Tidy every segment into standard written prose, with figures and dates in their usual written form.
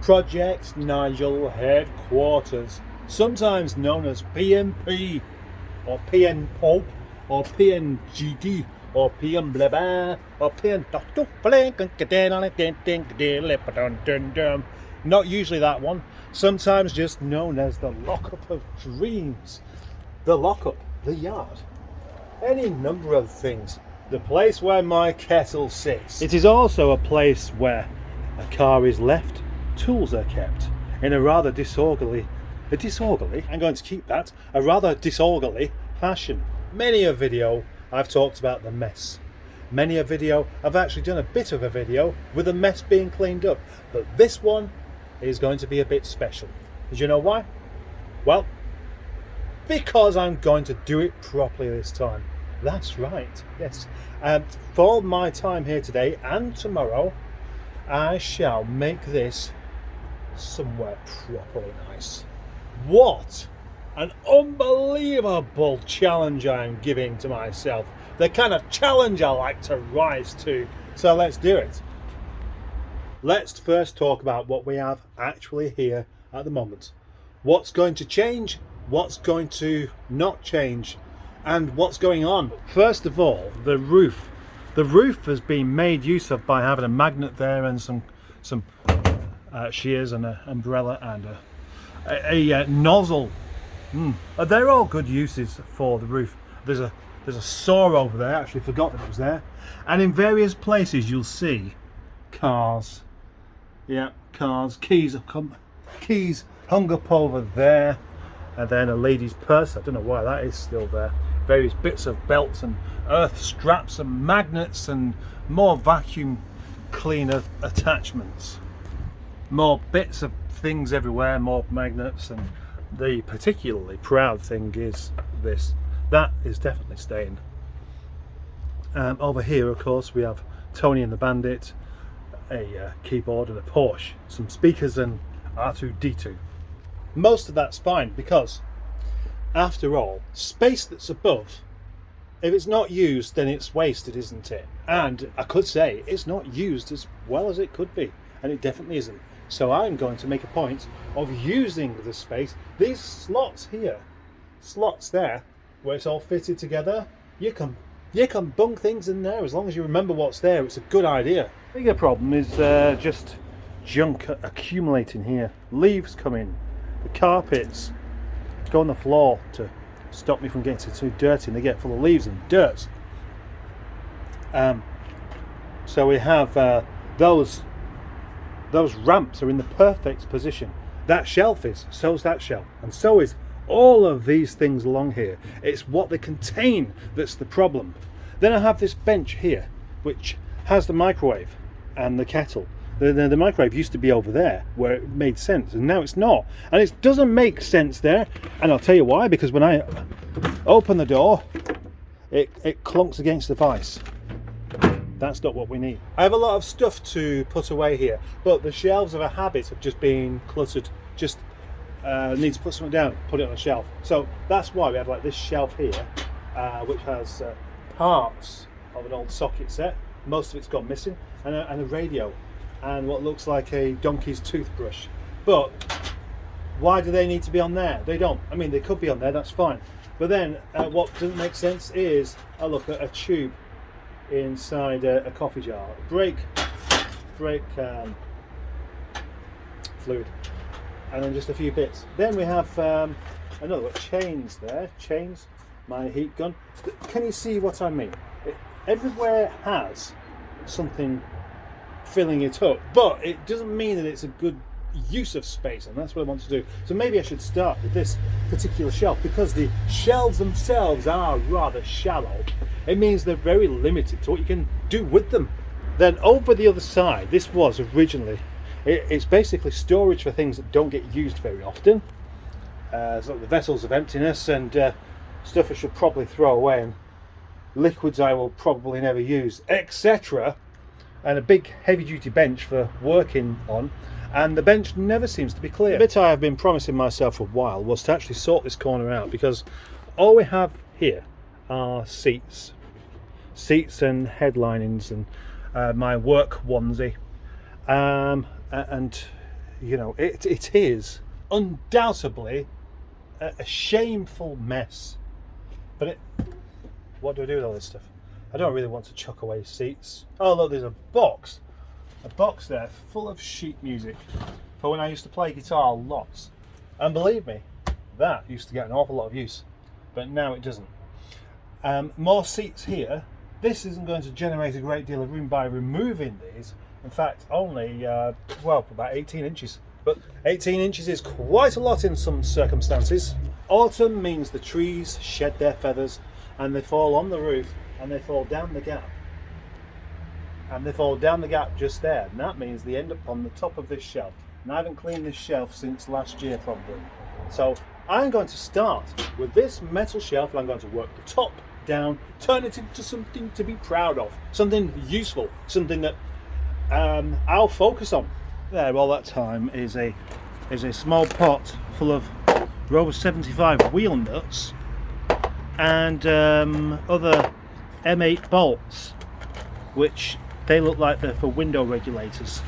Project Nigel headquarters, sometimes known as PNP or PN Pulp or PNGD or PN blah blah or PN not usually that one, sometimes just known as the lockup of dreams, the lockup, the yard, any number of things, the place where my kettle sits. It is also a place where a car is left, tools are kept in a rather disorderly, I'm going to keep that, a rather disorderly fashion. Many a video I've talked about the mess. Many a video I've actually done a bit of a video with the mess being cleaned up. But this one is going to be a bit special. Did you know why? Well, because I'm going to do it properly this time. That's right, yes. For my time here today and tomorrow, I shall make this somewhere properly nice. What an unbelievable challenge I am giving to myself. The kind of challenge I like to rise to. So let's do it. Let's first talk about what we have actually here at the moment. What's going to change, what's going to not change, and what's going on. First of all, the roof. The roof has been made use of by having a magnet there and some shears and an umbrella and a nozzle. They're all good uses for the roof. There's a saw over there. I actually forgot that it was there. And in various places you'll see cars. Yeah, cars. Keys hung up over there. And then a lady's purse. I don't know why that is still there. Various bits of belts and earth straps and magnets and more vacuum cleaner attachments. More bits of things everywhere, more magnets, and the particularly proud thing is this. That is definitely staying. Over here, of course, we have Tony and the Bandit, a keyboard and a Porsche, some speakers and R2-D2. Most of that's fine because, after all, space that's above, if it's not used, then it's wasted, isn't it? And I could say it's not used as well as it could be, and it definitely isn't. So I'm going to make a point of using the space. These slots here, slots there, where it's all fitted together, you can bung things in there as long as you remember what's there. It's a good idea. The bigger problem is just junk accumulating here. Leaves come in, the carpets go on the floor to stop me from getting too dirty, and they get full of leaves and dirt. So we have those ramps are in the perfect position. That shelf is, so's that shelf, and so is all of these things along here. It's what they contain that's the problem. Then I have this bench here which has the microwave and the kettle. The microwave used to be over there where it made sense, and now it's not, and it doesn't make sense there, and I'll tell you why. Because when I open the door, it clunks against the vise. That's not what we need. I have a lot of stuff to put away here, but the shelves of a habit of just being cluttered. Just need to put something down, put it on a shelf. So that's why we have like this shelf here, which has parts of an old socket set. Most of it's gone missing, and a radio, and what looks like a donkey's toothbrush. But why do they need to be on there? They don't. I mean, they could be on there, that's fine. But then what doesn't make sense is a look at a tube inside a coffee jar, brake fluid, and then just a few bits. Then we have another one, chains there, my heat gun. Can you see what I mean? Everywhere has something filling it up, but it doesn't mean that it's a good use of space, and that's what I want to do. So maybe I should start with this particular shelf, because the shelves themselves are rather shallow. It means they're very limited to what you can do with them. Then over the other side, this was originally, it's basically storage for things that don't get used very often. So the vessels of emptiness and stuff I should probably throw away, and liquids I will probably never use, etc. And a big heavy duty bench for working on, and the bench never seems to be clear. The bit I have been promising myself for a while was to actually sort this corner out, because all we have here are seats and headlinings and my work onesie, and you know, it is undoubtedly a shameful mess. But what do I do with all this stuff? I don't really want to chuck away seats. Oh look, there's a box there full of sheet music for when I used to play guitar lots. And believe me, that used to get an awful lot of use, but now it doesn't. More seats here. This isn't going to generate a great deal of room by removing these. In fact, only, well, about 18 inches. But 18 inches is quite a lot in some circumstances. Autumn means the trees shed their feathers and they fall on the roof and they fall down the gap. And they fall down the gap just there. And that means they end up on the top of this shelf. And I haven't cleaned this shelf since last year probably. So I'm going to start with this metal shelf and I'm going to work the top down, turn it into something to be proud of, something useful, something that I'll focus on. There, all that time is a small pot full of Rover 75 wheel nuts and other M8 bolts, which they look like they're for window regulators,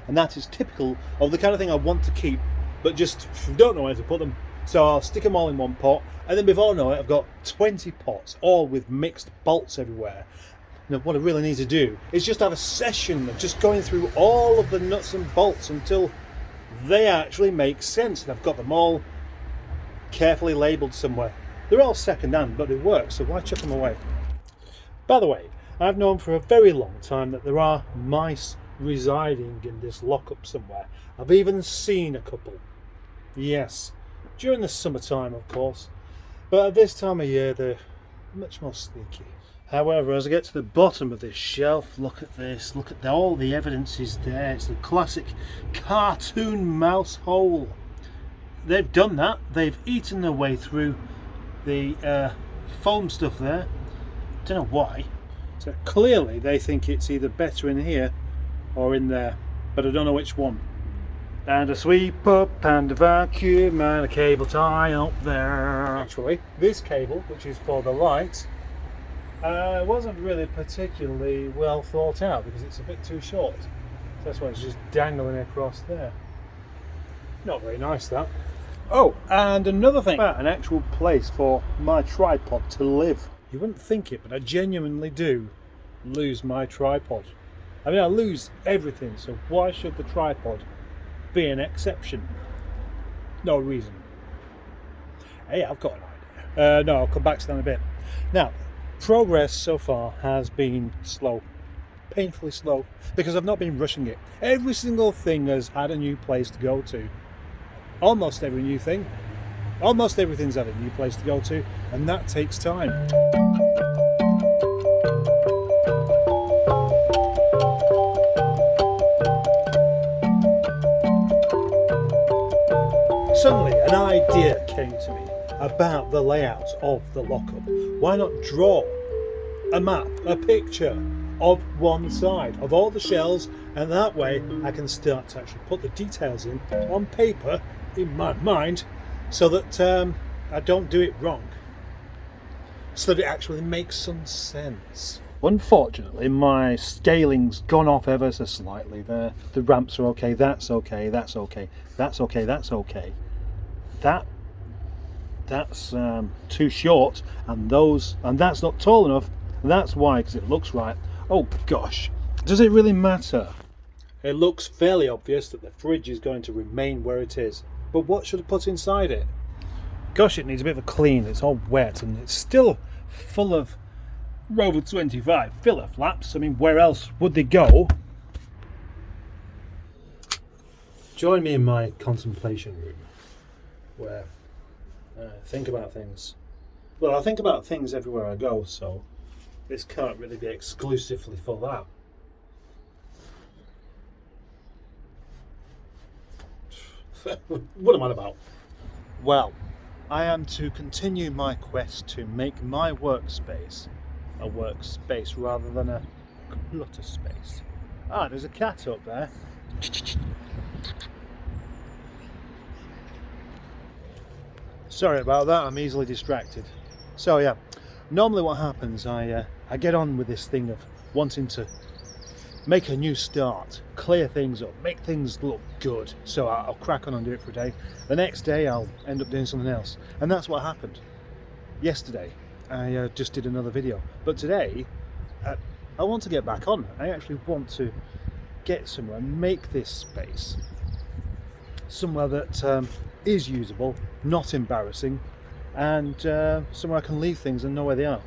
and that is typical of the kind of thing I want to keep, but just don't know where to put them. So I'll stick them all in one pot, and then before I know it, I've got 20 pots, all with mixed bolts everywhere. Now, what I really need to do is just have a session of just going through all of the nuts and bolts until they actually make sense. And I've got them all carefully labelled somewhere. They're all second-hand, but they work, so why chuck them away? By the way, I've known for a very long time that there are mice residing in this lockup somewhere. I've even seen a couple. Yes, during the summertime, of course. But at this time of year, they're much more sneaky. However, as I get to the bottom of this shelf, look at this, look at all the evidence is there. It's the classic cartoon mouse hole. They've done that. They've eaten their way through the foam stuff there. Don't know why. So clearly they think it's either better in here or in there, but I don't know which one. And a sweep up and a vacuum and a cable tie up there. Actually, this cable, which is for the light, wasn't really particularly well thought out because it's a bit too short. So that's why it's just dangling across there. Not very nice, that. Oh, and another thing, an actual place for my tripod to live. You wouldn't think it, but I genuinely do lose my tripod. I mean, I lose everything, so why should the tripod be an exception? No reason. Hey, I've got an idea. No, I'll come back to that in a bit. Now, progress so far has been slow, painfully slow, because I've not been rushing it. Every single thing has had a new place to go to. Almost every new thing. Almost everything's had a new place to go to, and that takes time. Suddenly an idea came to me about the layout of the lockup. Why not draw a map, a picture of one side of all the shelves, and that way I can start to actually put the details in on paper in my mind, so that I don't do it wrong, so that it actually makes some sense. Unfortunately, my scaling's gone off ever so slightly there. The ramps are okay, that's okay, that's okay, that's okay, that's okay. That's too short, and that's not tall enough, and that's why, because it looks right. Oh gosh, does it really matter? It looks fairly obvious that the fridge is going to remain where it is, but what should I put inside it? Gosh, it needs a bit of a clean. It's all wet and it's still full of Rover 25 filler flaps. I mean, where else would they go? Join me in my contemplation room, where I think about things. Well, I think about things everywhere I go, so this can't really be exclusively for that. What am I about? Well, I am to continue my quest to make my workspace a workspace rather than a clutter space. Ah, there's a cat up there. Sorry about that, I'm easily distracted. So yeah, normally what happens, I get on with this thing of wanting to make a new start, clear things up, make things look good. So I'll crack on and do it for a day. The next day I'll end up doing something else. And that's what happened. Yesterday I just did another video, but today I want to get back on. I actually want to get somewhere, make this space somewhere that is usable, not embarrassing, and somewhere I can leave things and know where they are.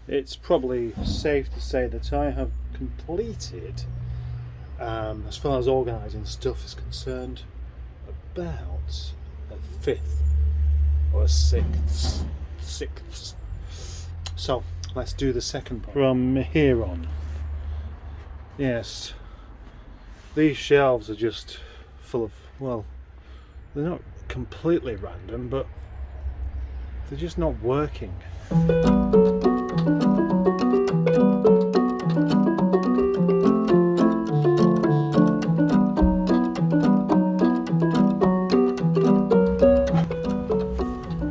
It's probably safe to say that I have completed, as far as organising stuff is concerned, about a fifth or a sixth. So let's do the second part. From here on, yes, these shelves are just full of, well, they're not completely random, but they're just not working.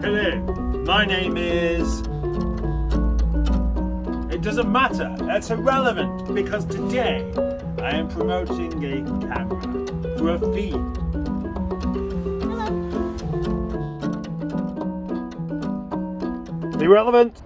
Hello, my name is... It doesn't matter, that's irrelevant, because today I am promoting a camera for a fee. Irrelevant.